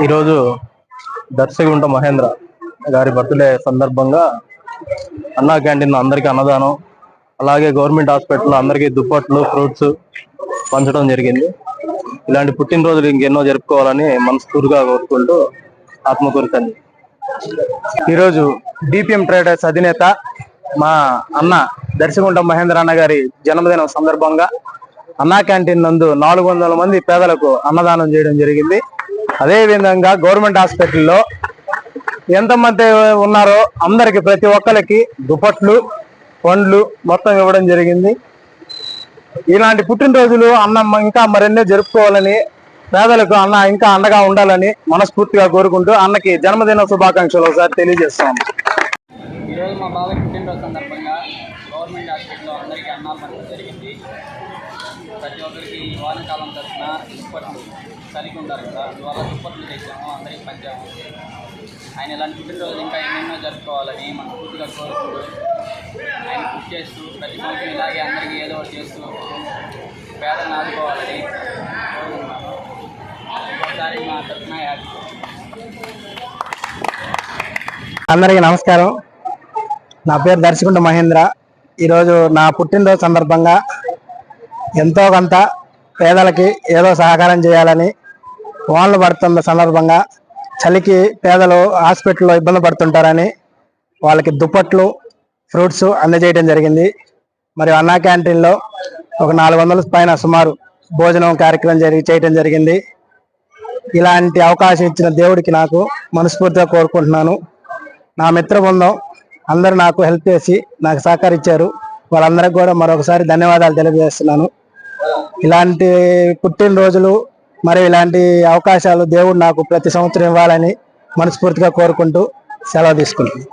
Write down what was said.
ఈరోజు దర్శగుంట మహేంద్ర గారి బర్త్డే సందర్భంగా అన్నా క్యాంటీన్ అందరికీ అన్నదానం, అలాగే గవర్నమెంట్ హాస్పిటల్ అందరికీ దుప్పట్లు, ఫ్రూట్స్ పంచడం జరిగింది. ఇలాంటి పుట్టినరోజులు ఇంకెన్నో జరుపుకోవాలని మనస్ఫూర్తిగా కోరుకుంటూ ఆత్మకూరుతండి. ఈరోజు డిపిఎం ట్రేడర్స్ అధినేత మా అన్న దర్శగుంట మహేంద్ర అన్న గారి జన్మదినం సందర్భంగా అన్నా క్యాంటీన్ నందు 400 మంది పేదలకు అన్నదానం చేయడం జరిగింది. అదే విధంగా గవర్నమెంట్ హాస్పిటల్లో ఎంతమంది ఉన్నారో అందరికి ప్రతి ఒక్కరికి దుప్పట్లు, పండ్లు మొత్తం ఇవ్వడం జరిగింది. ఇలాంటి పుట్టినరోజులు అన్న ఇంకా మరెన్నో జరుపుకోవాలని, పేదలకు అన్న ఇంకా అండగా ఉండాలని మనస్ఫూర్తిగా కోరుకుంటూ అన్నకి జన్మదిన శుభాకాంక్షలు ఒకసారి తెలియజేస్తాం. ఈరోజు మా బాబాయ్ పుట్టినరోజు సందర్భంగా గవర్నమెంట్ హాస్పిటల్లో అందరికీ అన్నం పంచడం జరిగింది. ప్రతి ఒక్కరికి వానకాలం తరఫున దుప్పట్లు చలికి ఉంటారు కదా, అందువల్ల దుప్పట్లు తెచ్చాము, అందరికీ పంచాము. ఆయన ఇలాంటి పుట్టినరోజులు ఇంకా ఎన్నెన్నో జరుపుకోవాలని మనస్ఫూర్తిగా కోరుకుంటూ ఆయన కృషి చేస్తూ ప్రతి సంవత్సరం ఇలాగే అందరికీ ఏదో ఒకటి చేస్తూ పేదలను ఆదుకోవాలని కోరుకుంటున్నాను. ఒకసారి మా తరఫున హ్యాపీ. అందరికీ నమస్కారం. నా పేరు దర్శగుంట మహేంద్ర. ఈరోజు నా పుట్టినరోజు సందర్భంగా ఎంతో కొంత పేదలకి ఏదో సహకారం చేయాలని, వానలు పడుతున్న సందర్భంగా చలికి పేదలు హాస్పిటల్లో ఇబ్బంది పడుతుంటారని వాళ్ళకి దుప్పట్లు, ఫ్రూట్స్ అందజేయడం జరిగింది. మరియు అన్నా క్యాంటీన్లో ఒక 400 పైన సుమారు భోజనం కార్యక్రమం చేయడం జరిగింది. ఇలాంటి అవకాశం ఇచ్చిన దేవుడికి నాకు మనస్ఫూర్తిగా కోరుకుంటున్నాను. నా మిత్ర బృందం అందరూ నాకు హెల్ప్ చేసి నాకు సహకరించారు. వాళ్ళందరికీ కూడా మరొకసారి ధన్యవాదాలు తెలియజేస్తున్నాను. ఇలాంటి పుట్టినరోజులు మరియు ఇలాంటి అవకాశాలు దేవుడు నాకు ప్రతి సంవత్సరం ఇవ్వాలని మనస్ఫూర్తిగా కోరుకుంటూ సెలవు తీసుకుంటున్నాను.